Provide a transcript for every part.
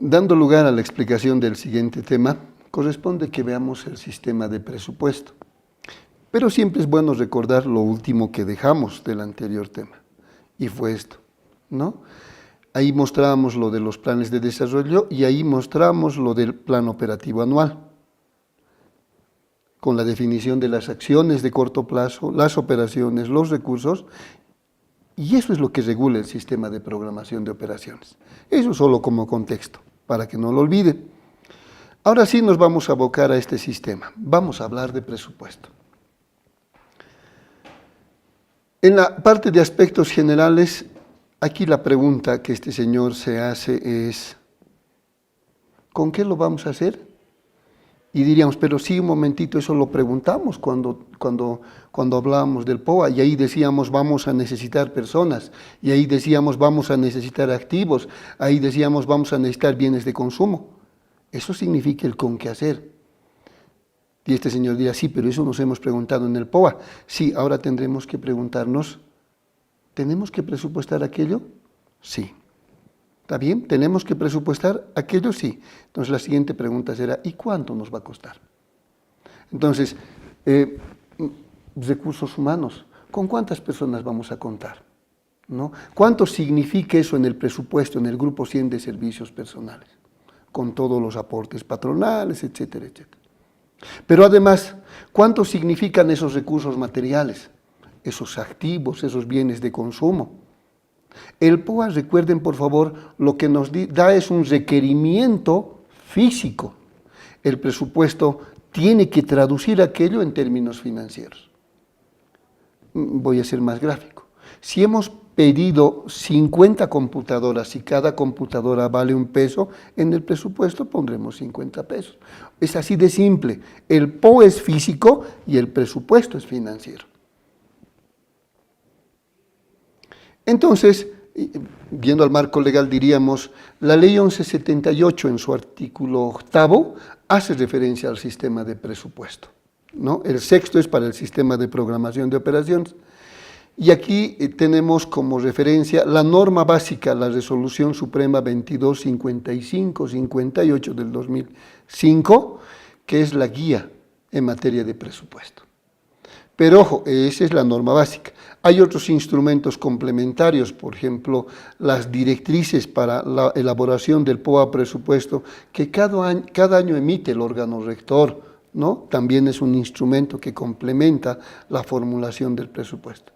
Dando lugar a la explicación del siguiente tema, corresponde que veamos el sistema de presupuesto. Pero siempre es bueno recordar lo último que dejamos del anterior tema, y fue esto, ¿no? Ahí mostrábamos lo de los planes de desarrollo y ahí mostramos lo del plan operativo anual, con la definición de las acciones de corto plazo, las operaciones, los recursos, y eso es lo que regula el sistema de programación de operaciones. Eso solo como contexto, para que no lo olviden. Ahora sí nos vamos a abocar a este sistema. Vamos a hablar de presupuesto. En la parte de aspectos generales, aquí la pregunta que este señor se hace es, ¿con qué lo vamos a hacer? Y diríamos, pero sí, un momentito, eso lo preguntamos cuando hablábamos del POA, y ahí decíamos vamos a necesitar personas, y ahí decíamos vamos a necesitar activos, ahí decíamos vamos a necesitar bienes de consumo. Eso significa el con qué hacer. Y este señor dirá, sí, pero eso nos hemos preguntado en el POA. Sí, ahora tendremos que preguntarnos, ¿tenemos que presupuestar aquello? Sí. ¿Está bien? ¿Tenemos que presupuestar aquello? Sí. Entonces la siguiente pregunta será, ¿y cuánto nos va a costar? Entonces, recursos humanos, ¿con cuántas personas vamos a contar? ¿No? ¿Cuánto significa eso en el presupuesto, en el grupo 100 de servicios personales? Con todos los aportes patronales, etcétera, etcétera. Pero además, ¿cuánto significan esos recursos materiales? Esos activos, esos bienes de consumo. El POA, recuerden por favor, lo que nos da es un requerimiento físico. El presupuesto tiene que traducir aquello en términos financieros. Voy a ser más gráfico. Si hemos pedido 50 computadoras y cada computadora vale $1, en el presupuesto pondremos 50 pesos. Es así de simple. El POA es físico y el presupuesto es financiero. Entonces, viendo al marco legal, diríamos, la ley 1178 en su artículo 8 hace referencia al sistema de presupuesto, ¿no? El sexto es para el sistema de programación de operaciones. Y aquí tenemos como referencia la norma básica, la Resolución Suprema 2255-58 del 2005, que es la guía en materia de presupuesto. Pero ojo, esa es la norma básica. Hay otros instrumentos complementarios, por ejemplo, las directrices para la elaboración del POA presupuesto, que cada año emite el órgano rector, ¿no? También es un instrumento que complementa la formulación del presupuesto.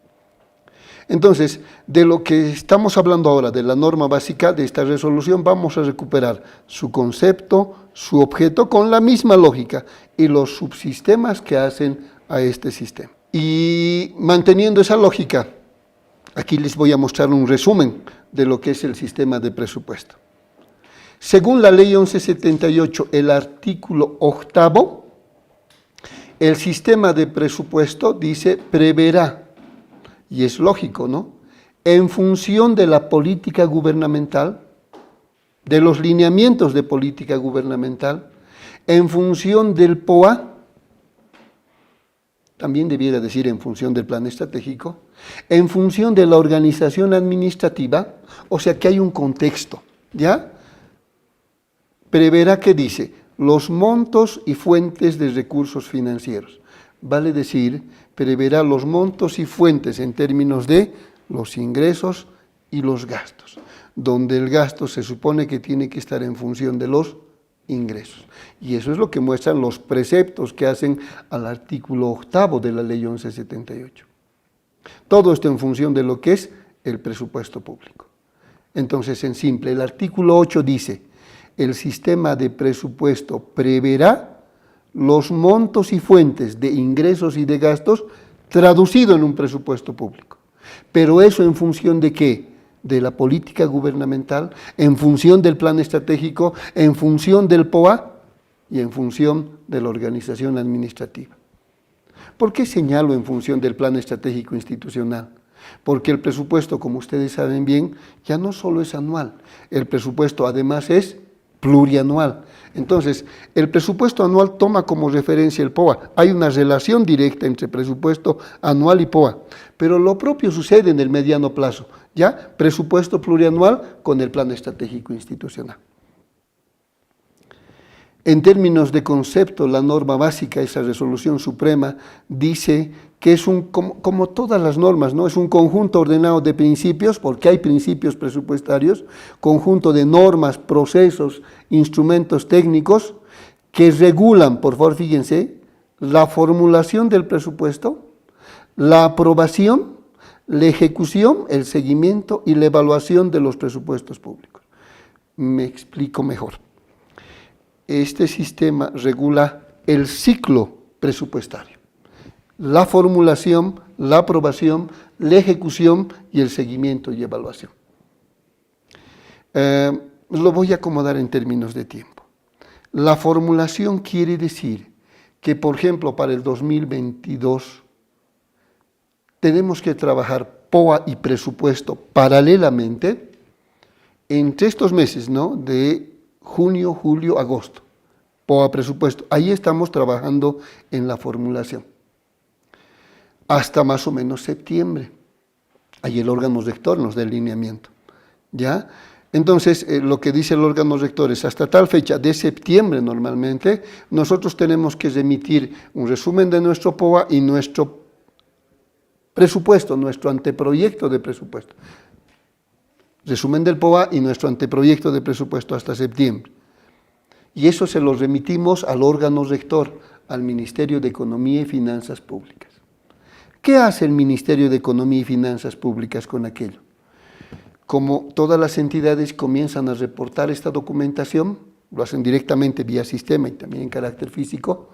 Entonces, de lo que estamos hablando ahora, de la norma básica de esta resolución, vamos a recuperar su concepto, su objeto, con la misma lógica y los subsistemas que hacen a este sistema. Y manteniendo esa lógica, aquí les voy a mostrar un resumen de lo que es el sistema de presupuesto. Según la ley 1178, el artículo 8, el sistema de presupuesto dice preverá, y es lógico, ¿no? En función de la política gubernamental, de los lineamientos de política gubernamental, en función del POA, también debiera decir en función del plan estratégico, en función de la organización administrativa, o sea que hay un contexto, ¿ya? Preverá que dice, los montos y fuentes de recursos financieros. Vale decir, preverá los montos y fuentes en términos de los ingresos y los gastos, donde el gasto se supone que tiene que estar en función de los ingresos. Y eso es lo que muestran los preceptos que hacen al artículo 8 de la ley 1178. Todo esto en función de lo que es el presupuesto público. Entonces, en simple, el artículo 8 dice, el sistema de presupuesto preverá los montos y fuentes de ingresos y de gastos traducido en un presupuesto público. Pero eso en función de ¿qué? De la política gubernamental, en función del plan estratégico, en función del POA y en función de la organización administrativa. ¿Por qué señalo en función del plan estratégico institucional? Porque el presupuesto, como ustedes saben bien, ya no solo es anual, el presupuesto además es plurianual. Entonces, el presupuesto anual toma como referencia el POA. Hay una relación directa entre presupuesto anual y POA, pero lo propio sucede en el mediano plazo, ¿ya? Presupuesto plurianual con el plan estratégico institucional. En términos de concepto, la norma básica, esa resolución suprema, dice que es como todas las normas, ¿no? Es un conjunto ordenado de principios, porque hay principios presupuestarios, conjunto de normas, procesos, instrumentos técnicos que regulan, por favor, fíjense, la formulación del presupuesto, la aprobación, la ejecución, el seguimiento y la evaluación de los presupuestos públicos. Me explico mejor. Este sistema regula el ciclo presupuestario, la formulación, la aprobación, la ejecución y el seguimiento y evaluación. Lo voy a acomodar en términos de tiempo. La formulación quiere decir que, por ejemplo, para el 2022 tenemos que trabajar POA y presupuesto paralelamente entre estos meses, ¿no? De junio, julio, agosto, POA presupuesto. Ahí estamos trabajando en la formulación. Hasta más o menos septiembre. Ahí el órgano rector nos da el lineamiento. ¿Ya? Entonces, lo que dice el órgano rector es hasta tal fecha de septiembre normalmente, nosotros tenemos que remitir un resumen de nuestro POA y nuestro presupuesto, nuestro anteproyecto de presupuesto. Resumen del POA y nuestro anteproyecto de presupuesto hasta septiembre. Y eso se lo remitimos al órgano rector, al Ministerio de Economía y Finanzas Públicas. ¿Qué hace el Ministerio de Economía y Finanzas Públicas con aquello? Como todas las entidades comienzan a reportar esta documentación, lo hacen directamente vía sistema y también en carácter físico,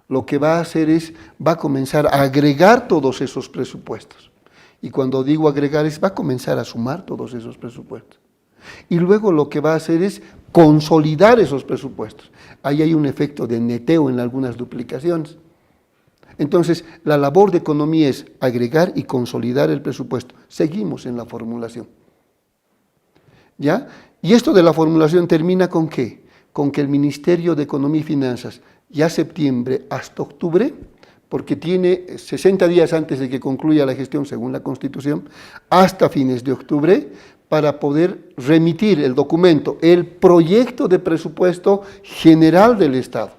lo que va a hacer es, va a comenzar a agregar todos esos presupuestos. Y cuando digo agregar va a comenzar a sumar todos esos presupuestos. Y luego lo que va a hacer es consolidar esos presupuestos. Ahí hay un efecto de neteo en algunas duplicaciones. Entonces, la labor de economía es agregar y consolidar el presupuesto. Seguimos en la formulación. ¿Ya? Y esto de la formulación termina ¿con qué? Con que el Ministerio de Economía y Finanzas, ya septiembre hasta octubre, porque tiene 60 días antes de que concluya la gestión según la Constitución, hasta fines de octubre, para poder remitir el documento, el proyecto de presupuesto general del Estado.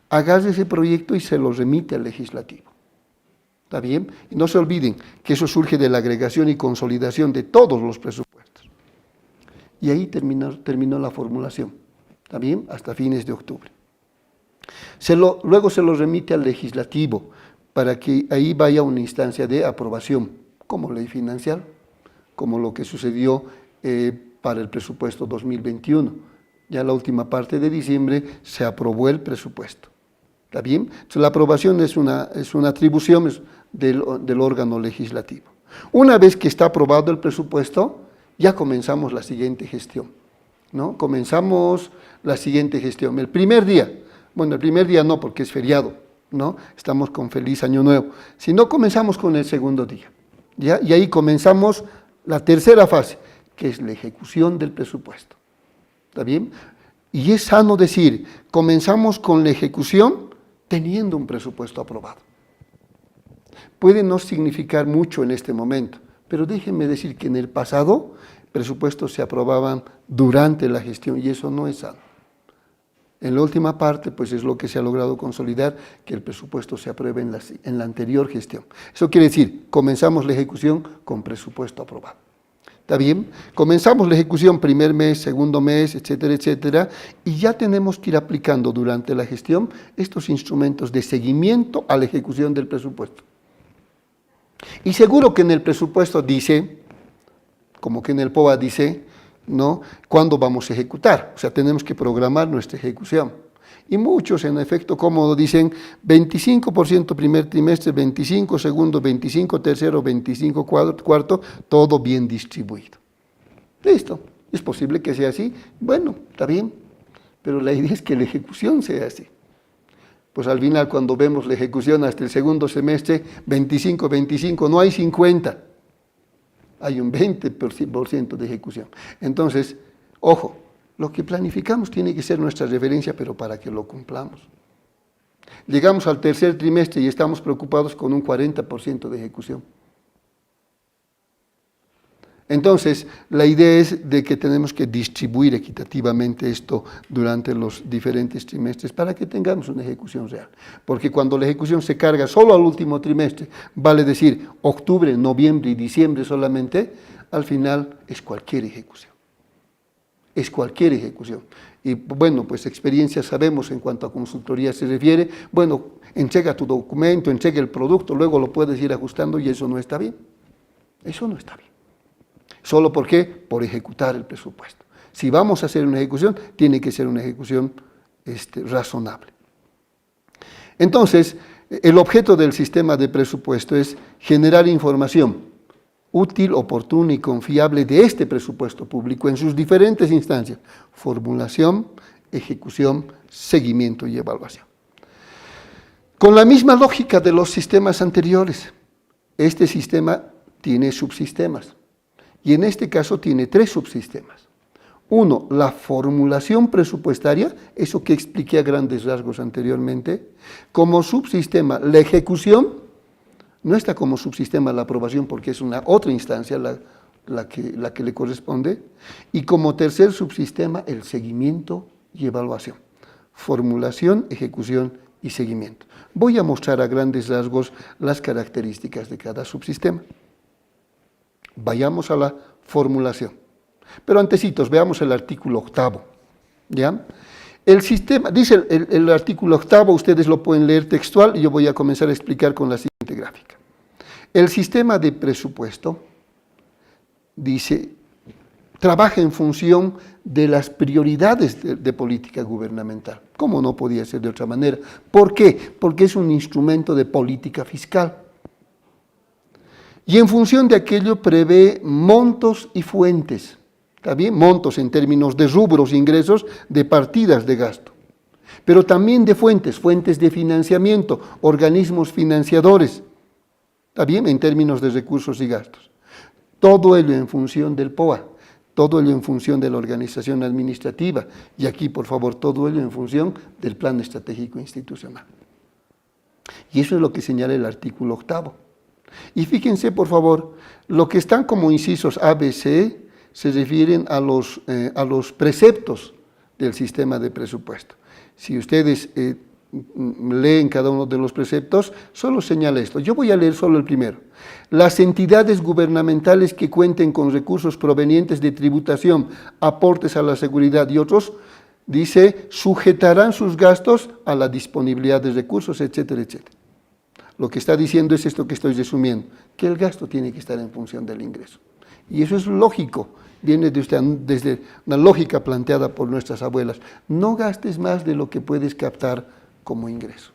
Agarre ese proyecto y se lo remite al legislativo. ¿Está bien? Y no se olviden que eso surge de la agregación y consolidación de todos los presupuestos. Y ahí terminó la formulación. ¿Está bien? Hasta fines de octubre. Luego se lo remite al legislativo para que ahí vaya una instancia de aprobación, como ley financiera, como lo que sucedió para el presupuesto 2021. Ya la última parte de diciembre se aprobó el presupuesto. ¿Está bien? Entonces, la aprobación es una atribución del órgano legislativo. Una vez que está aprobado el presupuesto, ya comenzamos la siguiente gestión, ¿no? Comenzamos la siguiente gestión. El primer día no, porque es feriado, ¿no? Estamos con feliz año nuevo. Si no, comenzamos con el segundo día, ¿ya? Y ahí comenzamos la tercera fase, que es la ejecución del presupuesto. ¿Está bien? Y es sano decir, comenzamos con la ejecución teniendo un presupuesto aprobado. Puede no significar mucho en este momento, pero déjenme decir que en el pasado presupuestos se aprobaban durante la gestión y eso no es sano. En la última parte, pues es lo que se ha logrado consolidar, que el presupuesto se apruebe en la anterior gestión. Eso quiere decir, comenzamos la ejecución con presupuesto aprobado. ¿Está bien? Comenzamos la ejecución primer mes, segundo mes, etcétera, etcétera, y ya tenemos que ir aplicando durante la gestión estos instrumentos de seguimiento a la ejecución del presupuesto. Y seguro que en el presupuesto dice, como que en el POA dice, ¿no? ¿Cuándo vamos a ejecutar? O sea, tenemos que programar nuestra ejecución. Y muchos, en efecto cómodo, dicen 25% primer trimestre, 25% segundo, 25% tercero, 25% cuarto, todo bien distribuido. Listo. ¿Es posible que sea así? Bueno, está bien. Pero la idea es que la ejecución sea así. Pues al final, cuando vemos la ejecución hasta el segundo semestre, 25, no hay 50%. Hay un 20% de ejecución. Entonces, ojo, lo que planificamos tiene que ser nuestra referencia, pero para que lo cumplamos. Llegamos al tercer trimestre y estamos preocupados con un 40% de ejecución. Entonces, la idea es de que tenemos que distribuir equitativamente esto durante los diferentes trimestres para que tengamos una ejecución real. Porque cuando la ejecución se carga solo al último trimestre, vale decir octubre, noviembre y diciembre solamente, al final es cualquier ejecución. Es cualquier ejecución. Y bueno, pues experiencia sabemos en cuanto a consultoría se refiere, bueno, entrega tu documento, entrega el producto, luego lo puedes ir ajustando y eso no está bien. Eso no está bien. ¿Solo por qué? Por ejecutar el presupuesto. Si vamos a hacer una ejecución, tiene que ser una ejecución razonable. Entonces, el objeto del sistema de presupuesto es generar información útil, oportuna y confiable de este presupuesto público en sus diferentes instancias: formulación, ejecución, seguimiento y evaluación. Con la misma lógica de los sistemas anteriores, este sistema tiene subsistemas. Y en este caso tiene 3 subsistemas. Uno, la formulación presupuestaria, eso que expliqué a grandes rasgos anteriormente. Como subsistema, la ejecución, no está como subsistema la aprobación porque es una otra instancia la que le corresponde. Y como tercer subsistema, el seguimiento y evaluación. Formulación, ejecución y seguimiento. Voy a mostrar a grandes rasgos las características de cada subsistema. Vayamos a la formulación. Pero antecitos, veamos el artículo 8. ¿Ya? El sistema, dice el artículo 8, ustedes lo pueden leer textual y yo voy a comenzar a explicar con la siguiente gráfica. El sistema de presupuesto, dice, trabaja en función de las prioridades de política gubernamental. ¿Cómo no podía ser de otra manera? ¿Por qué? Porque es un instrumento de política fiscal. Y en función de aquello prevé montos y fuentes, ¿está bien? Montos en términos de rubros, ingresos, de partidas de gasto, pero también de fuentes, fuentes de financiamiento, organismos financiadores, ¿está bien? En términos de recursos y gastos. Todo ello en función del POA, todo ello en función de la organización administrativa, y aquí, por favor, todo ello en función del plan estratégico institucional. Y eso es lo que señala el artículo 8. Y fíjense, por favor, lo que están como incisos A, B, C, se refieren a los preceptos del sistema de presupuesto. Si ustedes leen cada uno de los preceptos, solo señala esto. Yo voy a leer solo el primero. Las entidades gubernamentales que cuenten con recursos provenientes de tributación, aportes a la seguridad y otros, dice, sujetarán sus gastos a la disponibilidad de recursos, etcétera, etcétera. Lo que está diciendo es esto que estoy resumiendo, que el gasto tiene que estar en función del ingreso. Y eso es lógico, viene desde una lógica planteada por nuestras abuelas. No gastes más de lo que puedes captar como ingreso.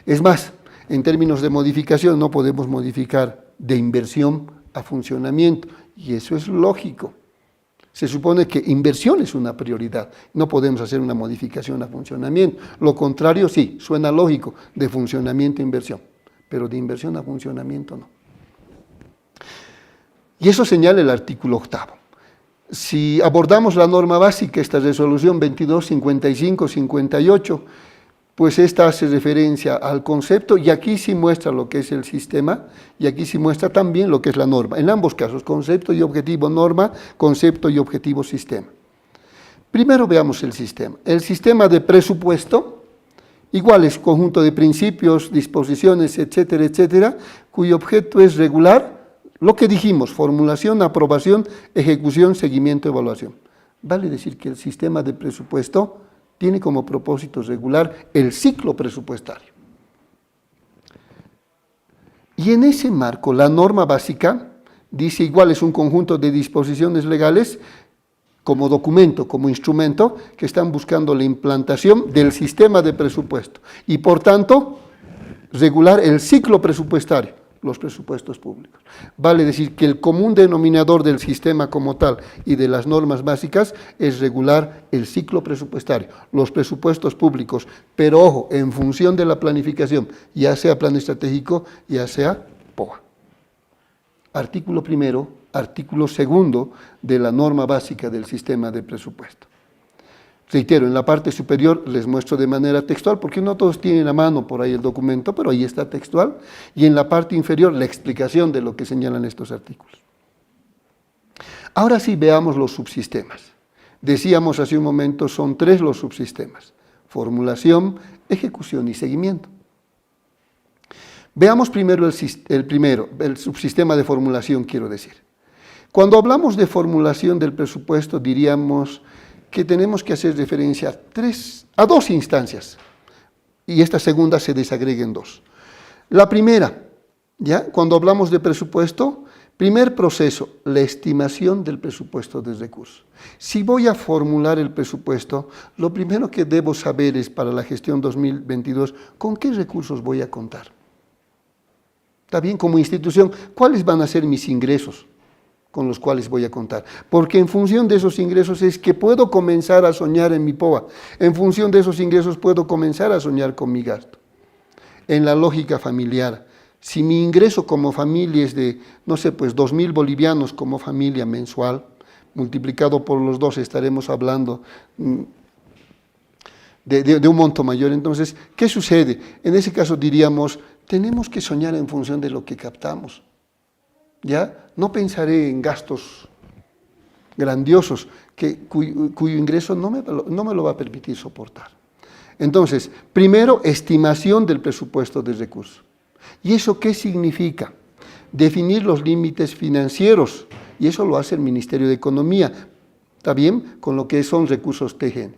Es más, en términos de modificación, no podemos modificar de inversión a funcionamiento, y eso es lógico. Se supone que inversión es una prioridad, no podemos hacer una modificación a funcionamiento. Lo contrario sí, suena lógico, de funcionamiento a inversión, pero de inversión a funcionamiento no. Y eso señala el artículo 8. Si abordamos la norma básica, esta resolución 2255-58, pues esta hace referencia al concepto y aquí sí muestra lo que es el sistema y aquí sí muestra también lo que es la norma. En ambos casos, concepto y objetivo norma, concepto y objetivo sistema. Primero veamos el sistema. El sistema de presupuesto, igual es conjunto de principios, disposiciones, etcétera, etcétera, cuyo objeto es regular lo que dijimos: formulación, aprobación, ejecución, seguimiento, evaluación. Vale decir que el sistema de presupuesto tiene como propósito regular el ciclo presupuestario. Y en ese marco, la norma básica dice igual es un conjunto de disposiciones legales como documento, como instrumento, que están buscando la implantación del sistema de presupuesto y, por tanto, regular el ciclo presupuestario, los presupuestos públicos. Vale decir que el común denominador del sistema como tal y de las normas básicas es regular el ciclo presupuestario, los presupuestos públicos, pero ojo, en función de la planificación, ya sea plan estratégico, ya sea POA. Artículo primero, artículo segundo de la norma básica del sistema de presupuesto. Reitero, en la parte superior les muestro de manera textual, porque no todos tienen a mano por ahí el documento, pero ahí está textual, y en la parte inferior la explicación de lo que señalan estos artículos. Ahora sí veamos los subsistemas. Decíamos hace un momento, son 3 los subsistemas: formulación, ejecución y seguimiento. Veamos primero el subsistema de formulación, quiero decir. Cuando hablamos de formulación del presupuesto, diríamos que tenemos que hacer referencia a 2 instancias, y esta segunda se desagrega en 2. La primera, ¿ya? Cuando hablamos de presupuesto, primer proceso, la estimación del presupuesto de recursos. Si voy a formular el presupuesto, lo primero que debo saber es, para la gestión 2022, ¿con qué recursos voy a contar? Está bien, como institución, ¿cuáles van a ser mis ingresos con los cuales voy a contar? Porque en función de esos ingresos es que puedo comenzar a soñar en mi POA. En función de esos ingresos puedo comenzar a soñar con mi gasto. En la lógica familiar, si mi ingreso como familia es de, no sé, pues 2.000 bolivianos como familia mensual, multiplicado por los 2 estaremos hablando de un monto mayor. Entonces, ¿qué sucede? En ese caso diríamos, tenemos que soñar en función de lo que captamos, ¿ya? No pensaré en gastos grandiosos cuyo ingreso no me lo va a permitir soportar. Entonces, primero, estimación del presupuesto de recursos. ¿Y eso qué significa? Definir los límites financieros, y eso lo hace el Ministerio de Economía, ¿está bien? Con lo que son recursos TGN.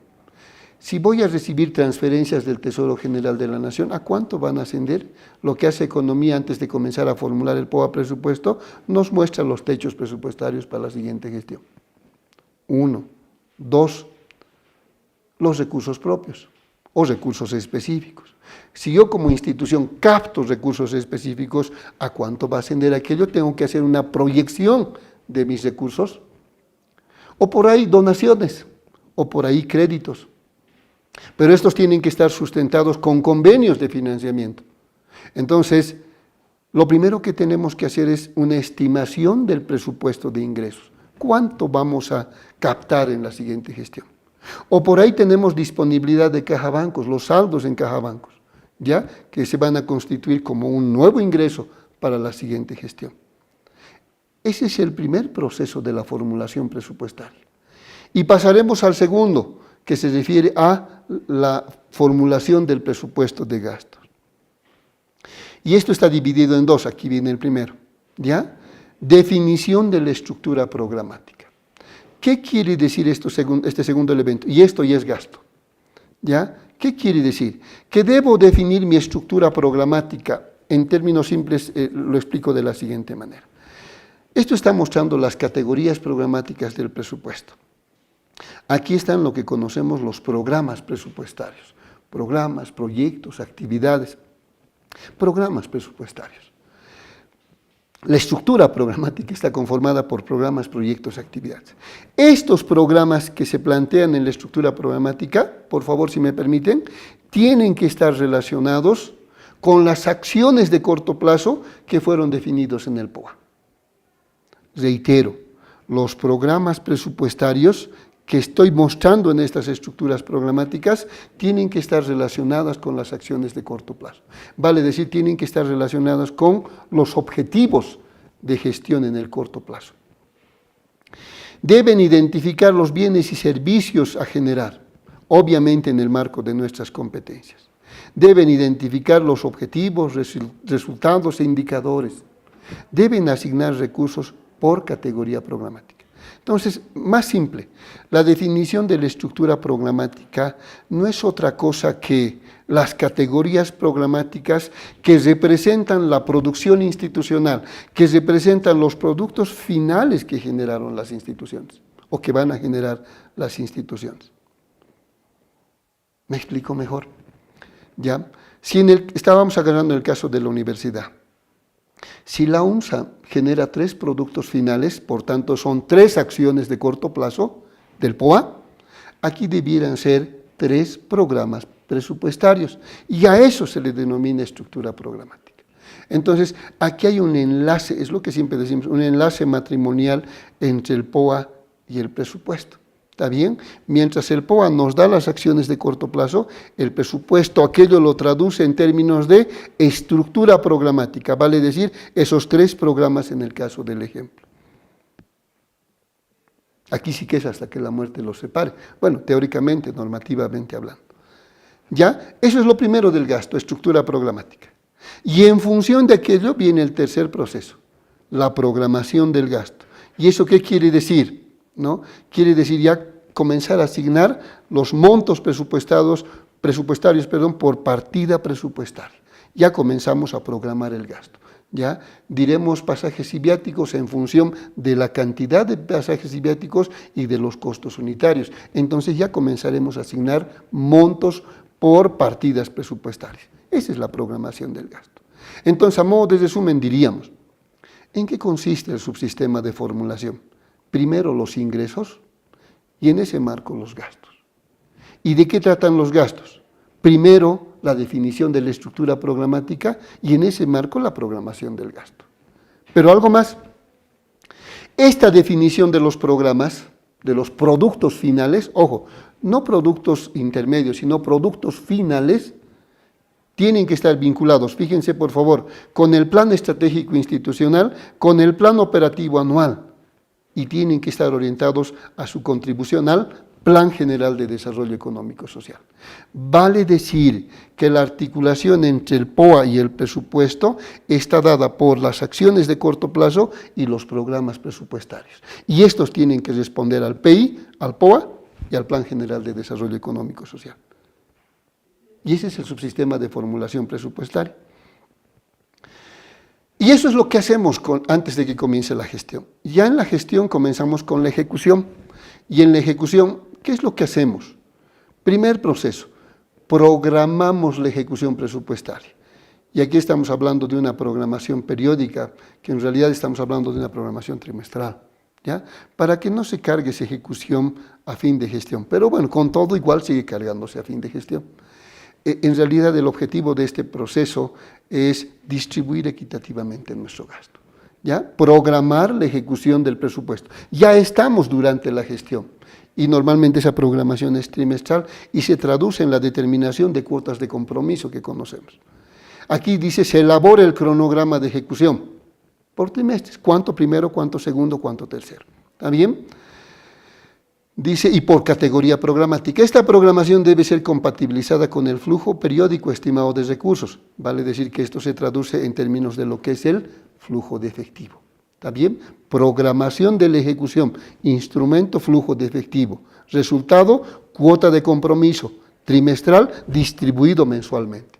Si voy a recibir transferencias del Tesoro General de la Nación, ¿a cuánto van a ascender? Lo que hace Economía antes de comenzar a formular el POA presupuesto, nos muestra los techos presupuestarios para la siguiente gestión. 1. 2. Los recursos propios o recursos específicos. Si yo como institución capto recursos específicos, ¿a cuánto va a ascender aquello? Tengo que hacer una proyección de mis recursos. O por ahí donaciones, o por ahí créditos. Pero estos tienen que estar sustentados con convenios de financiamiento. Entonces, lo primero que tenemos que hacer es una estimación del presupuesto de ingresos. ¿Cuánto vamos a captar en la siguiente gestión? O por ahí tenemos disponibilidad de caja bancos, los saldos en caja bancos, ¿ya? Que se van a constituir como un nuevo ingreso para la siguiente gestión. Ese es el primer proceso de la formulación presupuestaria. Y pasaremos al segundo, que se refiere a la formulación del presupuesto de gastos. Y esto está dividido en 2, aquí viene el primero, ¿ya? Definición de la estructura programática. ¿Qué quiere decir este segundo elemento? Y esto ya es gasto, ¿ya? ¿Qué quiere decir? Que debo definir mi estructura programática, en términos simples lo explico de la siguiente manera. Esto está mostrando las categorías programáticas del presupuesto. Aquí están lo que conocemos los programas presupuestarios. Programas, proyectos, actividades. Programas presupuestarios. La estructura programática está conformada por programas, proyectos, actividades. Estos programas que se plantean en la estructura programática, por favor, si me permiten, tienen que estar relacionados con las acciones de corto plazo que fueron definidos en el POA. Reitero, los programas presupuestarios que estoy mostrando en estas estructuras programáticas tienen que estar relacionadas con las acciones de corto plazo. Vale decir, tienen que estar relacionadas con los objetivos de gestión en el corto plazo. Deben identificar los bienes y servicios a generar, obviamente en el marco de nuestras competencias. Deben identificar los objetivos, resultados e indicadores. Deben asignar recursos por categoría programática. Entonces, más simple, la definición de la estructura programática no es otra cosa que las categorías programáticas que representan la producción institucional, que representan los productos finales que generaron las instituciones o que van a generar las instituciones. ¿Me explico mejor? ¿Ya? Si estábamos agarrando el caso de la universidad. Si la UNSA genera 3 productos finales, por tanto son 3 acciones de corto plazo del POA, aquí debieran ser 3 programas presupuestarios y a eso se le denomina estructura programática. Entonces, aquí hay un enlace, es lo que siempre decimos, un enlace matrimonial entre el POA y el presupuesto. ¿Está bien? Mientras el POA nos da las acciones de corto plazo, el presupuesto aquello lo traduce en términos de estructura programática, vale decir, esos 3 programas en el caso del ejemplo. Aquí sí que es hasta que la muerte los separe. Bueno, teóricamente, normativamente hablando. ¿Ya? Eso es lo primero del gasto, estructura programática. Y en función de aquello viene el tercer proceso, la programación del gasto. ¿Y eso qué quiere decir? ¿No? Quiere decir ya comenzar a asignar los montos presupuestarios, por partida presupuestaria. Ya comenzamos a programar el gasto. Ya diremos pasajes y viáticos en función de la cantidad de pasajes y viáticos y de los costos unitarios. Entonces ya comenzaremos a asignar montos por partidas presupuestarias. Esa es la programación del gasto. Entonces, a modo de resumen, diríamos, ¿en qué consiste el subsistema de formulación? Primero los ingresos y en ese marco los gastos. ¿Y de qué tratan los gastos? Primero la definición de la estructura programática y en ese marco la programación del gasto. Pero algo más, esta definición de los programas, de los productos finales, ojo, no productos intermedios, sino productos finales, tienen que estar vinculados, fíjense por favor, con el plan estratégico institucional, con el plan operativo anual, y tienen que estar orientados a su contribución al Plan General de Desarrollo Económico Social. Vale decir que la articulación entre el POA y el presupuesto está dada por las acciones de corto plazo y los programas presupuestarios. Y estos tienen que responder al PI, al POA y al Plan General de Desarrollo Económico Social. Y ese es el subsistema de formulación presupuestaria. Y eso es lo que hacemos antes de que comience la gestión. Ya en la gestión comenzamos con la ejecución. Y en la ejecución, ¿qué es lo que hacemos? Primer proceso, programamos la ejecución presupuestaria. Y aquí estamos hablando de una programación periódica, que en realidad estamos hablando de una programación trimestral, ¿ya? Para que no se cargue esa ejecución a fin de gestión. Pero bueno, con todo igual sigue cargándose a fin de gestión. En realidad el objetivo de este proceso es distribuir equitativamente nuestro gasto, ¿ya? Programar la ejecución del presupuesto. Ya estamos durante la gestión y normalmente esa programación es trimestral y se traduce en la determinación de cuotas de compromiso que conocemos. Aquí dice, se elabora el cronograma de ejecución por trimestres, cuánto primero, cuánto segundo, cuánto tercero. ¿Está bien? Dice, y por categoría programática. Esta programación debe ser compatibilizada con el flujo periódico estimado de recursos. Vale decir que esto se traduce en términos de lo que es el flujo de efectivo. ¿Está bien? Programación de la ejecución, instrumento flujo de efectivo. Resultado, cuota de compromiso, trimestral, distribuido mensualmente.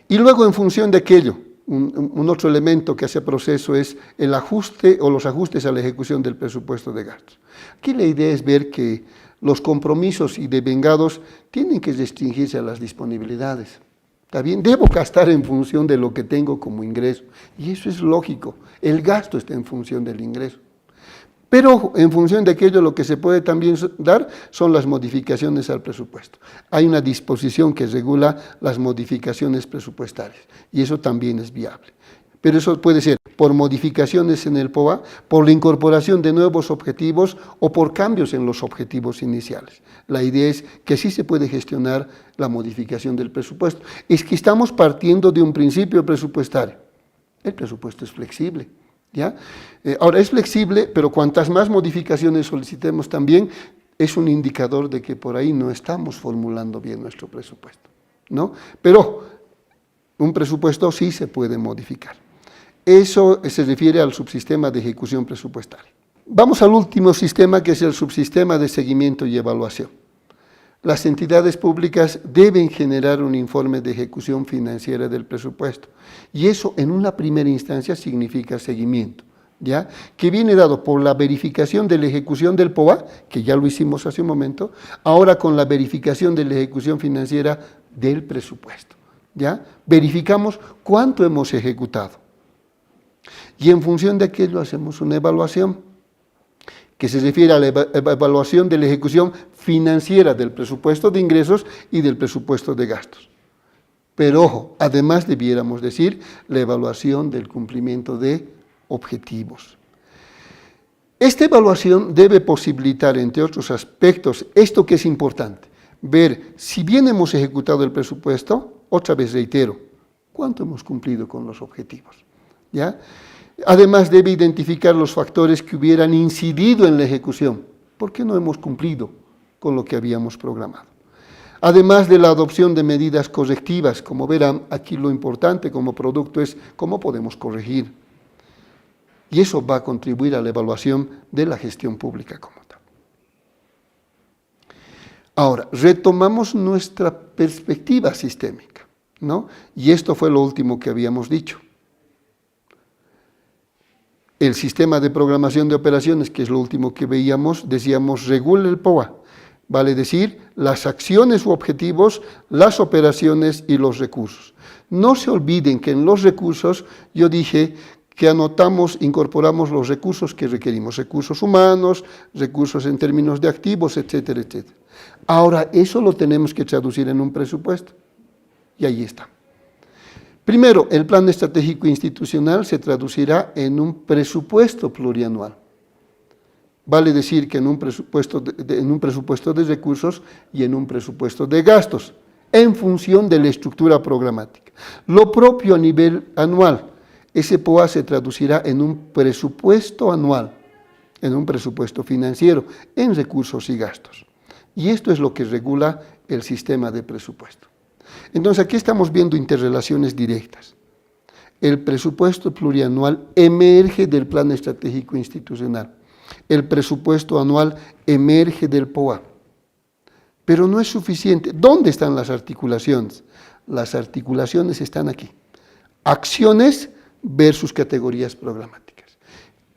Y luego, en función de aquello, un otro elemento que hace proceso es el ajuste o los ajustes a la ejecución del presupuesto de gastos. Aquí la idea es ver que los compromisos y devengados tienen que restringirse a las disponibilidades. ¿Está bien? Debo gastar en función de lo que tengo como ingreso. Y eso es lógico. El gasto está en función del ingreso. Pero en función de aquello lo que se puede también dar son las modificaciones al presupuesto. Hay una disposición que regula las modificaciones presupuestarias y eso también es viable. Pero eso puede ser por modificaciones en el POA, por la incorporación de nuevos objetivos o por cambios en los objetivos iniciales. La idea es que sí se puede gestionar la modificación del presupuesto. Es que estamos partiendo de un principio presupuestario. El presupuesto es flexible. ¿Ya? Ahora es flexible, pero cuantas más modificaciones solicitemos también, es un indicador de que por ahí no estamos formulando bien nuestro presupuesto, ¿no? Pero un presupuesto sí se puede modificar. Eso se refiere al subsistema de ejecución presupuestaria. Vamos al último sistema, que es el subsistema de seguimiento y evaluación. Las entidades públicas deben generar un informe de ejecución financiera del presupuesto y eso en una primera instancia significa seguimiento, ¿ya? Que viene dado por la verificación de la ejecución del POA, que ya lo hicimos hace un momento, ahora con la verificación de la ejecución financiera del presupuesto, ¿ya? Verificamos cuánto hemos ejecutado y en función de aquello hacemos una evaluación que se refiere a la evaluación de la ejecución financiera del presupuesto de ingresos y del presupuesto de gastos. Pero ojo, además debiéramos decir la evaluación del cumplimiento de objetivos. Esta evaluación debe posibilitar, entre otros aspectos, esto que es importante, ver si bien hemos ejecutado el presupuesto, otra vez reitero, cuánto hemos cumplido con los objetivos, ¿ya? Además, debe identificar los factores que hubieran incidido en la ejecución, porque no hemos cumplido con lo que habíamos programado. Además de la adopción de medidas correctivas, como verán, aquí lo importante como producto es cómo podemos corregir. Y eso va a contribuir a la evaluación de la gestión pública como tal. Ahora, retomamos nuestra perspectiva sistémica, ¿no? Y esto fue lo último que habíamos dicho. El sistema de programación de operaciones, que es lo último que veíamos, decíamos, regula el POA, vale decir, las acciones u objetivos, las operaciones y los recursos. No se olviden que en los recursos, yo dije que anotamos, incorporamos los recursos que requerimos, recursos humanos, recursos en términos de activos, etcétera, etcétera. Ahora, eso lo tenemos que traducir en un presupuesto, y ahí está. Primero, el plan estratégico institucional se traducirá en un presupuesto plurianual. Vale decir que en un presupuesto de recursos y en un presupuesto de gastos, en función de la estructura programática. Lo propio a nivel anual, ese POA se traducirá en un presupuesto anual, en un presupuesto financiero, en recursos y gastos. Y esto es lo que regula el sistema de presupuesto. Entonces, aquí estamos viendo interrelaciones directas. El presupuesto plurianual emerge del plan estratégico institucional. El presupuesto anual emerge del POA. Pero no es suficiente. ¿Dónde están las articulaciones? Las articulaciones están aquí. Acciones versus categorías programáticas.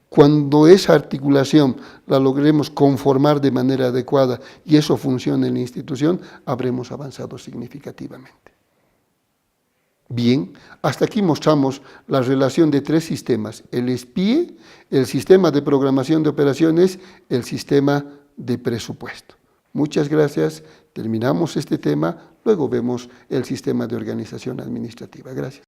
Cuando esa articulación la logremos conformar de manera adecuada y eso funcione en la institución, habremos avanzado significativamente. Bien, hasta aquí mostramos la relación de tres sistemas, el SPIE, el sistema de programación de operaciones, el sistema de presupuesto. Muchas gracias, terminamos este tema, luego vemos el sistema de organización administrativa. Gracias.